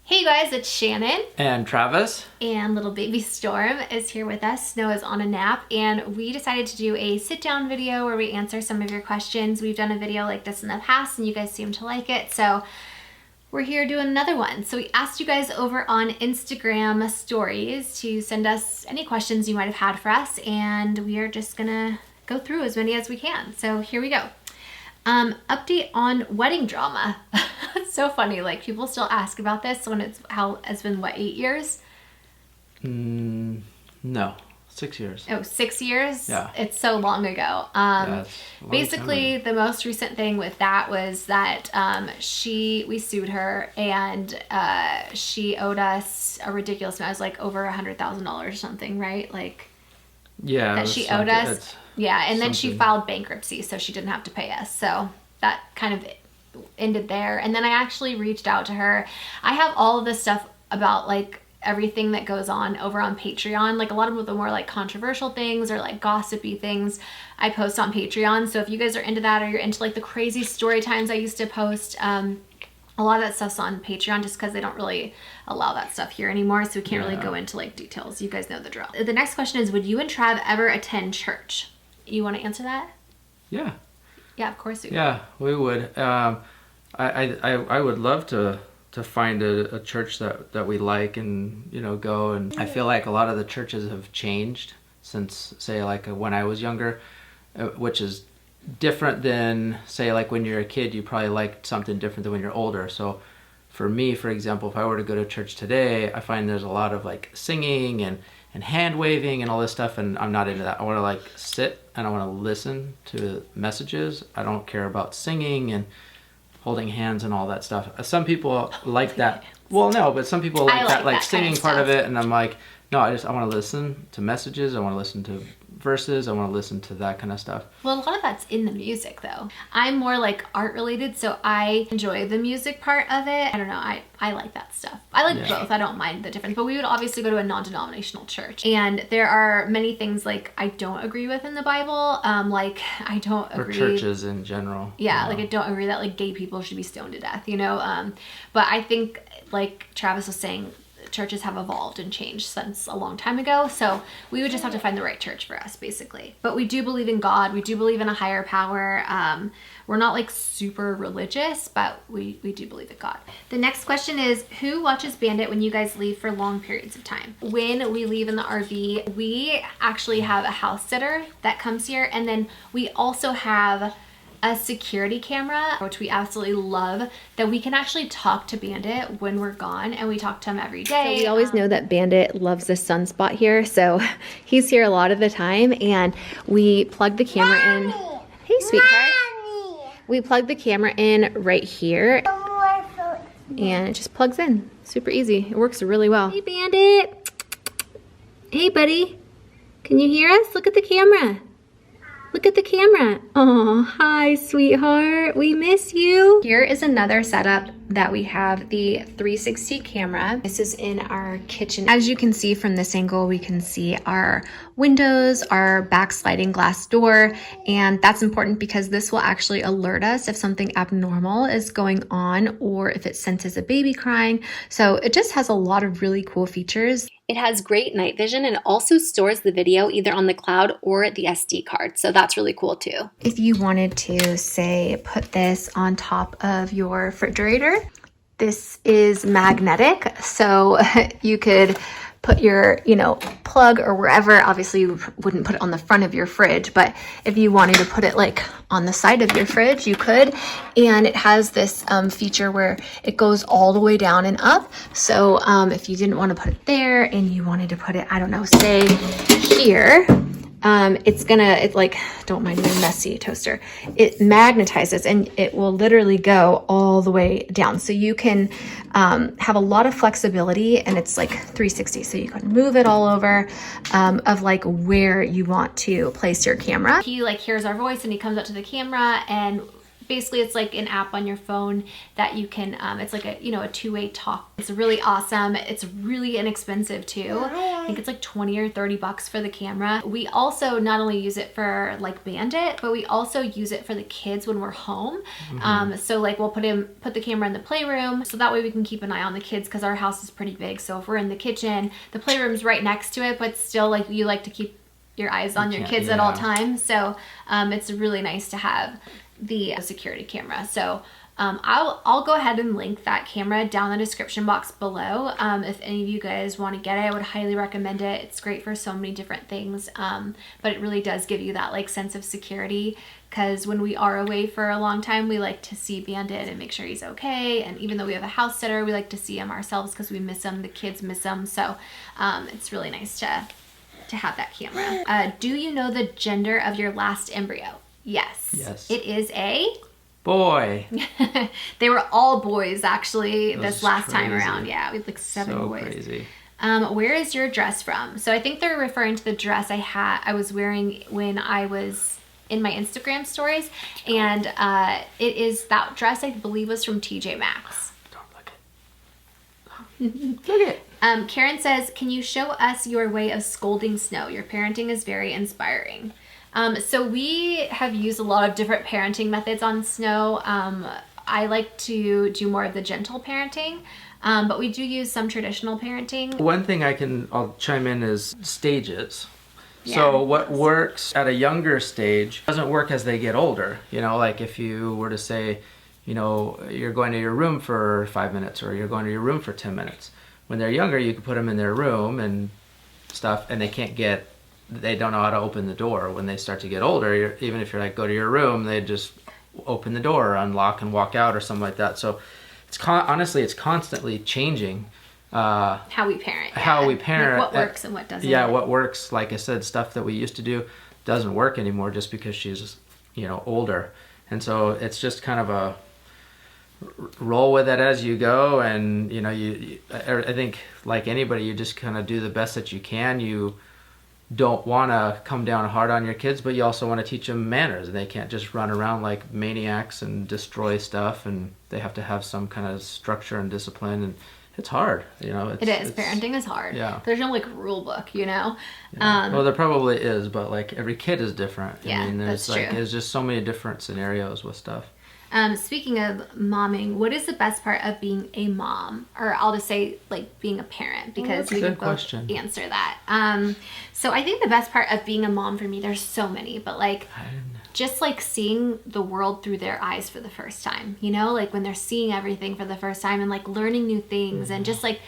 Hey guys, it's Shannon. And Travis. And little baby Storm is here with us. Snow is on a nap, and we decided to do a sit-down video where we answer some of your questions. We've done a video like this in the past, and you guys seem to like it, so we're here doing another one. So we asked you guys over on Instagram stories to send us any questions you might have had for us, and we are just gonna go through as many as we can. So here we go. Update on wedding drama. It's so funny, like people still ask about this when it's been what, 8 years? No, 6 years. Oh, 6 years? Yeah. It's so long ago. Yeah, it's a long Basically, time ago. the most recent thing with that was that we sued her, and she owed us a ridiculous amount. It was like over $100,000 or something, right? Like, Yeah, that she owed us. Yeah, and then she something. filed bankruptcy, so she didn't have to pay us. So that kind of ended there. And then I actually reached out to her. I have all of this stuff about like everything that goes on over on Patreon. Like a lot of the more like controversial things or like gossipy things I post on Patreon. So if you guys are into that, or you're into like the crazy story times I used to post, a lot of that stuff's on Patreon just because they don't really allow that stuff here anymore, so we can't really go into like details. You guys know the drill. The next question is, would you and Trav ever attend church? You want to answer that? Yeah. Yeah, of course we would. Yeah, we would. I would love to find a church that we like and, you know, go. And I feel like a lot of the churches have changed since, say, like when I was younger, which is different than, say, like when you're a kid, you probably liked something different than when you're older. So for me, for example, if I were to go to church today, I find there's a lot of like singing and hand waving and all this stuff, and I'm not into that. I want to like sit and I want to listen to messages. I don't care about singing and holding hands and all that stuff. Some people like that. Well, no, but some people like that, like singing part of it, and I'm like, no, I want to listen to messages. I want to listen to verses. I want to listen to that kind of stuff. Well, a lot of that's in the music though. I'm more like art related, so I enjoy the music part of it. I don't know, I like that stuff. I like both. I don't mind the difference, but we would obviously go to a non-denominational church, and there are many things like I don't agree with in the Bible. Like I don't agree. Or churches in general. Yeah, like I don't agree that like gay people should be stoned to death, you know? But I think, like Travis was saying, churches have evolved and changed since a long time ago, so we would just have to find the right church for us, basically. But we do believe in God. We do believe in a higher power. We're not like super religious, but we do believe in God. The next question is, who watches Bandit when you guys leave for long periods of time? When we leave in the RV, we actually have a house sitter that comes here, and then we also have a security camera, which we absolutely love, that we can actually talk to Bandit when we're gone, and we talk to him every day. So we always know that Bandit loves this sunspot here, so he's here a lot of the time, and we plug the camera in. Hey, sweetheart. We plug the camera in right here, and it just plugs in. Super easy. It works really well. Hey, Bandit. Hey, buddy. Can you hear us? Look at the camera. Look at the camera. Oh, hi, sweetheart. We miss you. Here is another setup that we have, the 360 camera. This is in our kitchen. As you can see from this angle, we can see our windows, our back sliding glass door, and that's important because this will actually alert us if something abnormal is going on or if it senses a baby crying. So it just has a lot of really cool features. It has great night vision, and it also stores the video either on the cloud or the SD card. So that's really cool too. If you wanted to, say, put this on top of your refrigerator, this is magnetic. So you could put your, plug or wherever. Obviously you wouldn't put it on the front of your fridge, but if you wanted to put it like on the side of your fridge, you could. And it has this feature where it goes all the way down and up. So if you didn't want to put it there and you wanted to put it, I don't know, say here, it's like, don't mind my messy toaster. It magnetizes and it will literally go all the way down. So you can have a lot of flexibility, and it's like 360. So you can move it all over of like where you want to place your camera. He like hears our voice and he comes up to the camera, and basically it's like an app on your phone that you can, it's like a two-way talk. It's really awesome. It's really inexpensive too. I think it's like 20 or 30 bucks for the camera. We also not only use it for like Bandit, but we also use it for the kids when we're home. So like we'll put the camera in the playroom, so that way we can keep an eye on the kids, because our house is pretty big. So if we're in the kitchen, the playroom's right next to it, but still like you like to keep your eyes on your kids at all times. So it's really nice to have the security camera. So I'll go ahead and link that camera down in the description box below. If any of you guys want to get it, I would highly recommend it. It's great for so many different things, but it really does give you that like sense of security, because when we are away for a long time, we like to see Bandit and make sure he's okay. And even though we have a house sitter, we like to see him ourselves because we miss him, the kids miss him. So it's really nice to have that camera. Do you know the gender of your last embryo? Yes. It is a boy. They were all boys actually this last crazy. time around. Yeah, we had like 7 boys. Crazy. Where is your dress from? So I think they're referring to the dress I was wearing when I was in my Instagram stories, and it is that dress, I believe, was from TJ Maxx. Don't look it. Look it. Karen says, can you show us your way of scolding Snow? Your parenting is very inspiring. So we have used a lot of different parenting methods on Snow. I like to do more of the gentle parenting, but we do use some traditional parenting. One thing I'll chime in is stages. So what works at a younger stage doesn't work as they get older. You know, like if you were to say, you know, you're going to your room for 5 minutes, or you're going to your room for 10 minutes. When they're younger, you can put them in their room and stuff, and they don't know how to open the door. When they start to get older, even if you're like, go to your room, they just open the door or unlock and walk out or something like that. So it's honestly, it's constantly changing. How we parent. How we parent. Like what works and what doesn't. Yeah, what works. Like I said, stuff that we used to do doesn't work anymore just because she's, you know, older. And so it's just kind of a roll with it as you go. And, you know, I think like anybody, you just kind of do the best that you can. You don't want to come down hard on your kids, but you also want to teach them manners. They can't just run around like maniacs and destroy stuff, and they have to have some kind of structure and discipline. And it's hard, you know. It is. Parenting is hard. Yeah. There's no like rule book, you know. Yeah. Well, there probably is, but like every kid is different. Yeah, I mean, that's true. there's just so many different scenarios with stuff. Speaking of momming, what is the best part of being a mom? Or I'll just say like being a parent, because we can both answer that. So I think the best part of being a mom for me, there's so many, but like just like seeing the world through their eyes for the first time, you know, like when they're seeing everything for the first time and like learning new things, and just like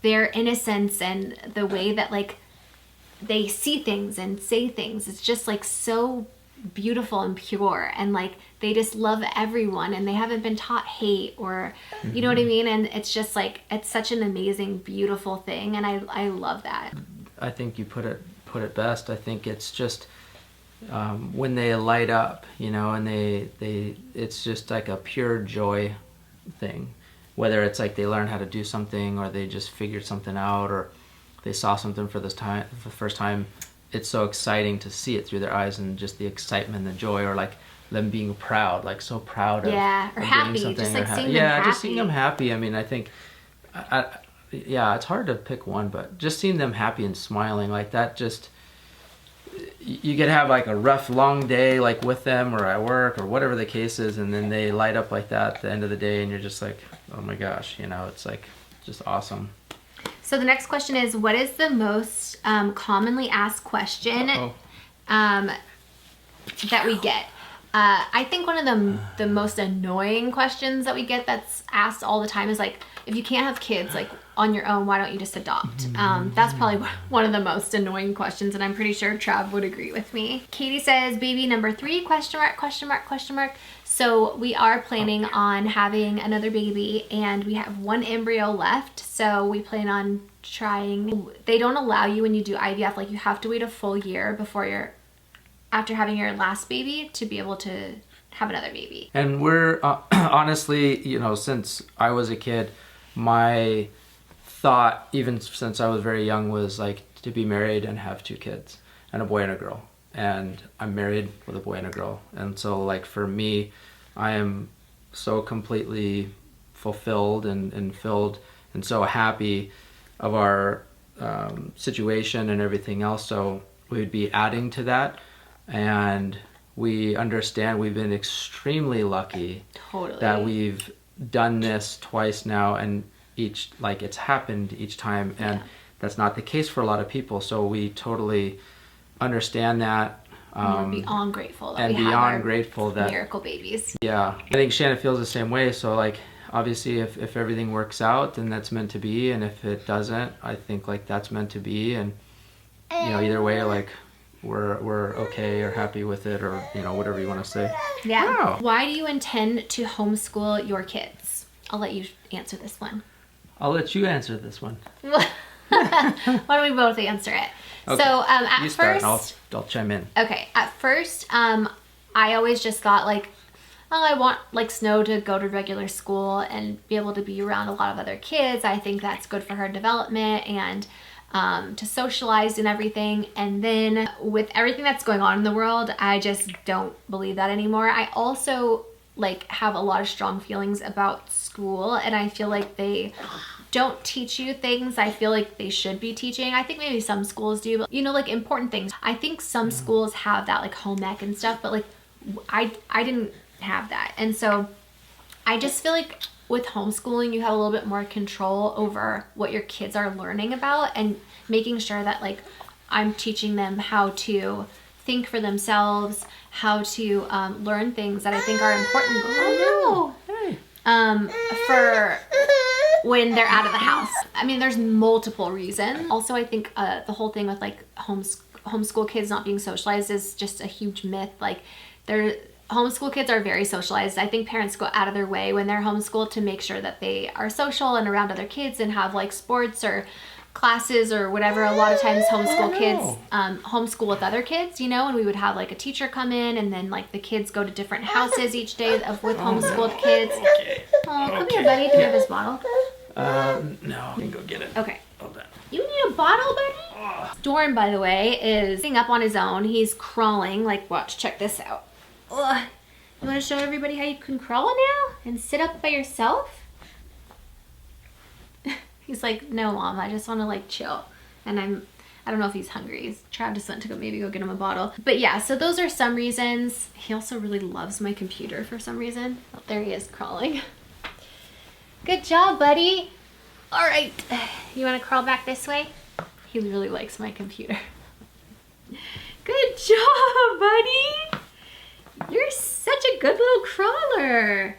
their innocence and the way that like they see things and say things. It's just like so beautiful and pure, and like they just love everyone, and they haven't been taught hate or you know what I mean. And it's just like, it's such an amazing, beautiful thing, and I love that. I think you put it best. I think it's just when they light up, you know, and it's just like a pure joy thing, whether it's like they learn how to do something, or they just figured something out, or they saw something for the first time. It's so exciting to see it through their eyes, and just the excitement and the joy, or like them being proud, like so proud of, or happy, just like seeing them happy. Just seeing them happy. I mean, I think it's hard to pick one, but just seeing them happy and smiling like that, just, you could have like a rough long day like with them or at work or whatever the case is, and then they light up like that at the end of the day, and you're just like, oh my gosh, you know, it's like just awesome. So the next question is, what is the most commonly asked question that we get? I think one of the most annoying questions that we get that's asked all the time is like, if you can't have kids like on your own, why don't you just adopt? That's probably one of the most annoying questions, and I'm pretty sure Trav would agree with me. Katie says, baby number 3, question mark, question mark, question mark. So we are planning on having another baby, and we have 1 embryo left. So we plan on trying. They don't allow you when you do IVF, like you have to wait a full year after having your last baby to be able to have another baby. And we're honestly, you know, since I was a kid, my thought, even since I was very young, was like to be married and have 2 kids, and a boy and a girl. And I'm married with a boy and a girl. And so like for me, I am so completely fulfilled and filled and so happy of our situation and everything else. So we would be adding to that, and we understand we've been extremely lucky that we've done this twice now, and each, like, it's happened each time, and that's not the case for a lot of people. So we totally understand that. We're beyond grateful that and we beyond have grateful that miracle babies. Yeah, I think Shannon feels the same way. So like, obviously, if everything works out, then that's meant to be, and if it doesn't, I think like that's meant to be, and you know, either way, like we're okay or happy with it, or you know, whatever you want to say. Yeah. Wow. Why do you intend to homeschool your kids? I'll let you answer this one. I'll let you answer this one. Why don't we both answer it? Okay. So at You start, first, and I'll chime in. okay. At first, I always just thought like, oh, I want like Snow to go to regular school and be able to be around a lot of other kids. I think that's good for her development and to socialize and everything. And then with everything that's going on in the world, I just don't believe that anymore. I also like have a lot of strong feelings about school, and I feel like they don't teach you things I feel like they should be teaching. I think maybe some schools do, but you know, like important things. I think some schools have that like home ec and stuff, but like I didn't have that. And so I just feel like with homeschooling, you have a little bit more control over what your kids are learning about, and making sure that like I'm teaching them how to think for themselves, how to learn things that I think are important. Oh no! For when they're out of the house. I mean, there's multiple reasons. Also, I think the whole thing with like homeschool kids not being socialized is just a huge myth. Like, homeschool kids are very socialized. I think parents go out of their way when they're homeschooled to make sure that they are social and around other kids and have like sports or classes or whatever. A lot of times homeschool kids homeschool with other kids, you know, and we would have like a teacher come in, and then like the kids go to different houses each day with homeschooled kids. Okay. Oh, come here, buddy. Do you have his bottle? No, I can go get it. Okay. Hold on. You need a bottle, buddy? Storm, by the way, is sitting up on his own. He's crawling. Like, watch, check this out. Ugh. You want to show everybody how you can crawl now and sit up by yourself? He's like, no, Mom, I just want to like chill. And I don't know if he's hungry. Travis went to maybe go get him a bottle. But yeah, so those are some reasons. He also really loves my computer for some reason. Oh, there he is crawling. Good job, buddy. All right, you want to crawl back this way? He really likes my computer. Good job, buddy. You're such a good little crawler.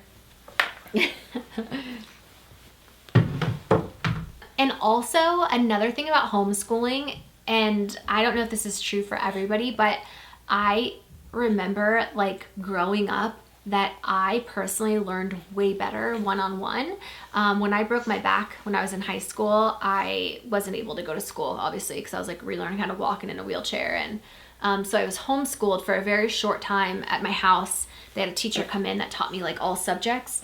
And also another thing about homeschooling, and I don't know if this is true for everybody, but I remember like growing up that I personally learned way better one-on-one. When I broke my back when I was in high school, I wasn't able to go to school, obviously, because I was like relearning how to walk and in a wheelchair. And so I was homeschooled for a very short time at my house. They had a teacher come in that taught me like all subjects,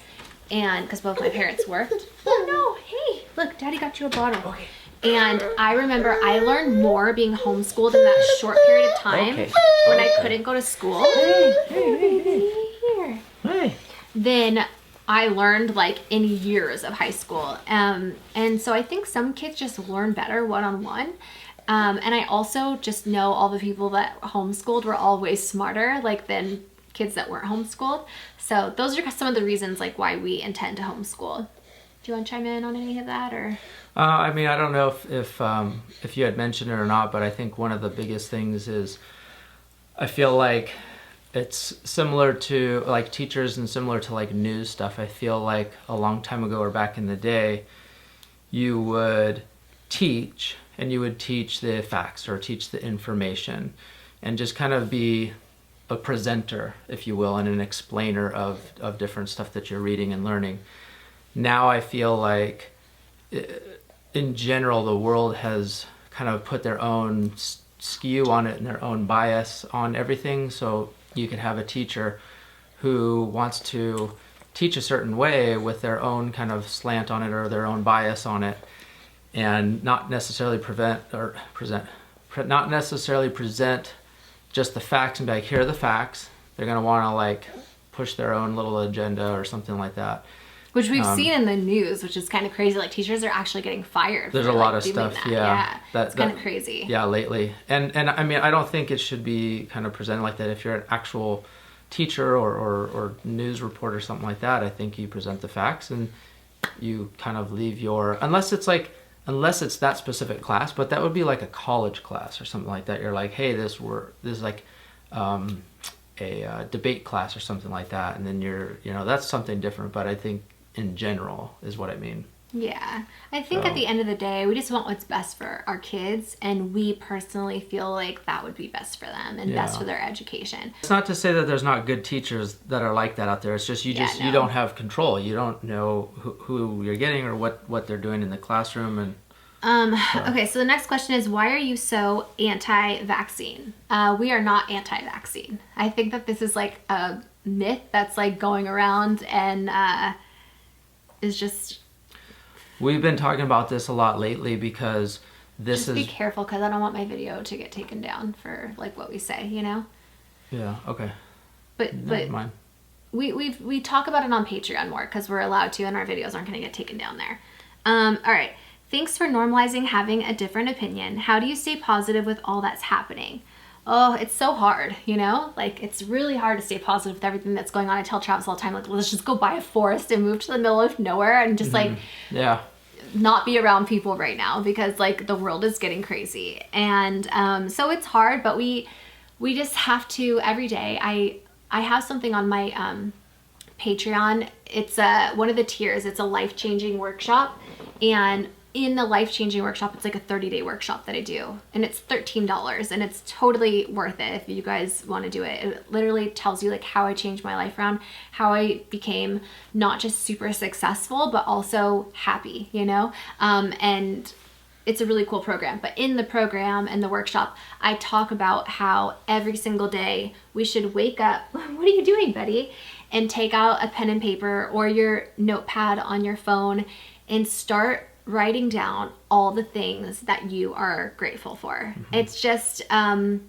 and because both my parents worked. Oh no, hey, look, Daddy got you a bottle. Okay. And I remember I learned more being homeschooled in that short period of time when I couldn't go to school. Hey. Then I learned like in years of high school. And so I think some kids just learn better one-on-one. And I also just know all the people that homeschooled were always smarter like than kids that weren't homeschooled. So those are some of the reasons like why we intend to homeschool. Do you want to chime in on any of that, or? I mean, I don't know if you had mentioned it or not, but I think one of the biggest things is I feel like it's similar to like teachers and similar to like news stuff. I feel like a long time ago or back in the day, you would teach and you would teach the facts or teach the information and just kind of be a presenter, if you will, and an explainer of different stuff that you're reading and learning. Now I feel like in general, the world has kind of put their own skew on it and their own bias on everything. So you could have a teacher who wants to teach a certain way with their own kind of slant on it or their own bias on it, and not necessarily present just the facts and be like, here are the facts. They're going to want to like push their own little agenda or something like that. Which we've seen in the news, which is kind of crazy. Like teachers are actually getting fired. There's for, a lot like, of doing stuff, that. yeah. It's kind of crazy. Yeah, lately. And I mean, I don't think it should be kind of presented like that. If you're an actual teacher or news reporter or something like that, I think you present the facts and you kind of leave your, unless it's that specific class, but that would be like a college class or something like that. You're like, hey, this is like a debate class or something like that, and then that's something different. But I think in general is what I mean. Yeah, I think at the end of the day, we just want what's best for our kids, and we personally feel like that would be best for them and best for their education. It's not to say that there's not good teachers that are like that out there. It's just you don't have control. You don't know who you're getting or what they're doing in the classroom. And okay, so the next question is, why are you so anti-vaccine? We are not anti-vaccine. I think that this is like a myth that's like going around and is just... We've been talking about this a lot lately because just be careful, because I don't want my video to get taken down for like what we say, you know? Yeah, okay. But mind. we talk about it on Patreon more because we're allowed to, and our videos aren't going to get taken down there. All right. Thanks for normalizing having a different opinion. How do you stay positive with all that's happening? Oh, it's so hard, you know? Like, it's really hard to stay positive with everything that's going on. I tell Travis all the time, like, let's just go buy a forest and move to the middle of nowhere and just, like, not be around people right now because, like, the world is getting crazy. And so it's hard, but we just have to, every day, I have something on my Patreon. It's one of the tiers. It's a life-changing workshop. And in the life-changing workshop, it's like a 30-day workshop that I do, and it's $13, and it's totally worth it if you guys want to do it. It literally tells you like how I changed my life around, how I became not just super successful, but also happy, you know? And it's a really cool program. But in the program and the workshop, I talk about how every single day we should wake up. What are you doing, Betty? And take out a pen and paper or your notepad on your phone and start writing down all the things that you are grateful for. It's just an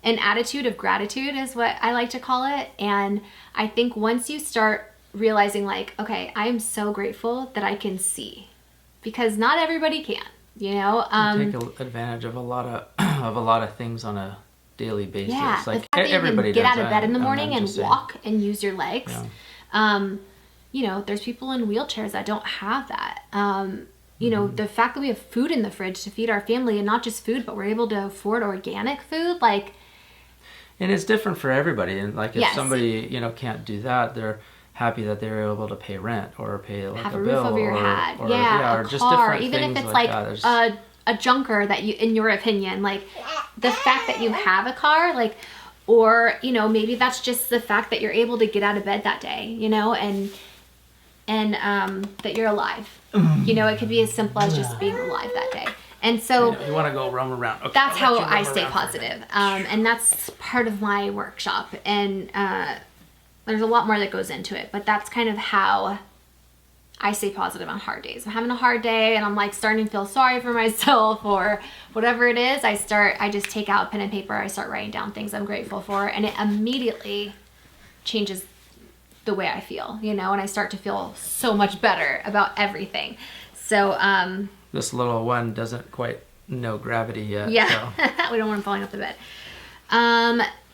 attitude of gratitude is what I like to call it. And I think once you start realizing like, okay, I am so grateful that I can see, because not everybody can, you know? Take advantage of a lot of things on a daily basis. Yeah, like everybody get out of bed in the morning and walk and use your legs. Yeah. You know, there's people in wheelchairs that don't have that. You know, the fact that we have food in the fridge to feed our family, and not just food, but we're able to afford organic food, like... And it's different for everybody. And like if somebody, you know, can't do that, they're happy that they're able to pay rent or pay like have a a bill roof over your head. or a just car, different even things if it's like like that. a junker that you, in your opinion, like the fact that you have a car, like, or, you know, maybe that's just the fact that you're able to get out of bed that day, you know, and that you're alive. You know, it could be as simple as just being alive that day. And so you want to go roam around. Okay, that's how I stay positive. And that's part of my workshop. And there's a lot more that goes into it, but that's kind of how I stay positive on hard days. I'm having a hard day and I'm like starting to feel sorry for myself or whatever it is. I just take out pen and paper. I start writing down things I'm grateful for, and it immediately changes the way I feel, you know, and I start to feel so much better about everything. So, this little one doesn't quite know gravity yet. Yeah, so. We don't want him falling off the bed.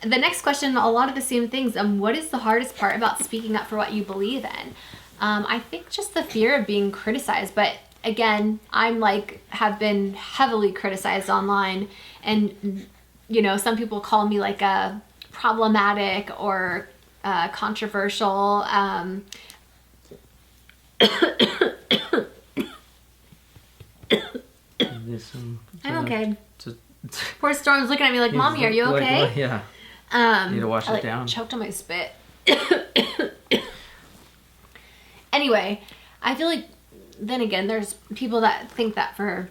The next question, a lot of the same things. What is the hardest part about speaking up for what you believe in? I think just the fear of being criticized. But again, I'm like, have been heavily criticized online, and, you know, some people call me like a problematic or controversial. I'm okay. Poor Storm's looking at me like, Mommy, are you okay? Like, yeah. Need to wash it down. Choked on my spit. Anyway, I feel like, then again, there's people that think that for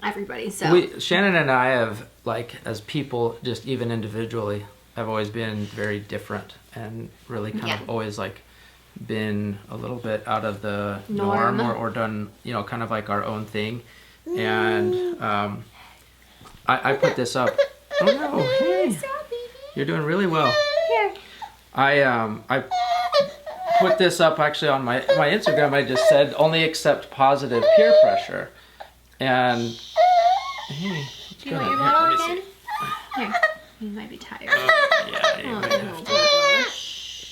everybody. So Shannon and I have, like, as people, just even individually, have always been very different and really kind of always like been a little bit out of the norm or done, you know, kind of like our own thing. And I put this up. Oh no, hey, you're doing really well. Here. I put this up actually on my Instagram. I just said only accept positive peer pressure. And hey, do you want your bottle again? Here, you might be tired. Yeah, you might have to.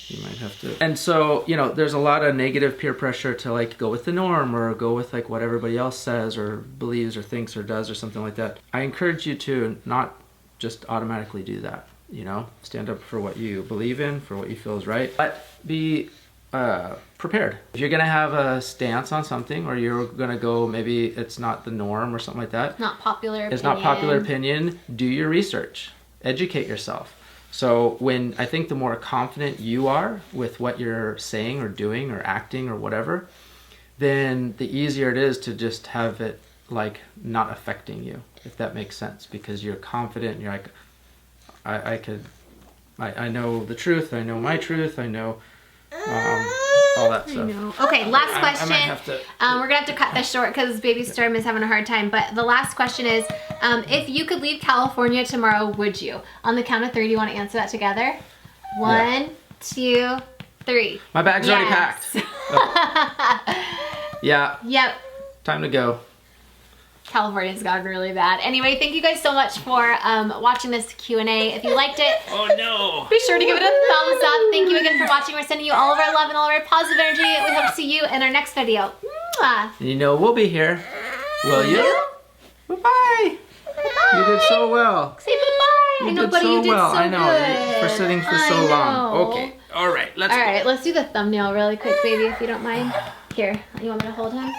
You might have to. And so, you know, there's a lot of negative peer pressure to like go with the norm or go with like what everybody else says or believes or thinks or does or something like that. I encourage you to not just automatically do that, you know? Stand up for what you believe in, for what you feel is right. But be prepared. If you're gonna have a stance on something or you're gonna go, maybe it's not the norm or something like that. Not popular opinion. It's not popular opinion. Do your research. Educate yourself. So when I think the more confident you are with what you're saying or doing or acting or whatever, then the easier it is to just have it like not affecting you, if that makes sense, because you're confident and you're like, I know the truth, I know my truth, I know all that stuff. I know. Okay, last question. I might have to, we're gonna have to cut this short because baby Storm is having a hard time. But the last question is, if you could leave California tomorrow, would you? On the count of 3, do you want to answer that together? 1, 2, 3. My bag's already packed. Yeah. Yep. Time to go. California's gotten really bad. Anyway, thank you guys so much for watching this Q&A. If you liked it, oh no, be sure to give it a thumbs up. Thank you again for watching. We're sending you all of our love and all of our positive energy. We hope to see you in our next video. Mwah. You know we'll be here. Will you? Bye-bye. You did so well. Say bye-bye. I know, buddy, you did so I know. good. For sitting for so long. Okay. All right. Let's do the thumbnail really quick, baby, if you don't mind. Here, you want me to hold him?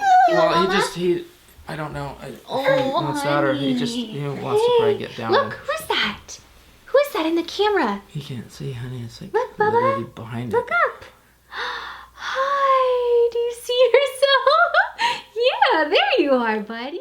I don't know if he Oh, wants that or he wants to probably get down. Look, who's that? Who is that in the camera? He can't see, honey. It's like Look, literally Bubba. behind Look it. up. Hi, do you see yourself? Yeah, there you are, buddy.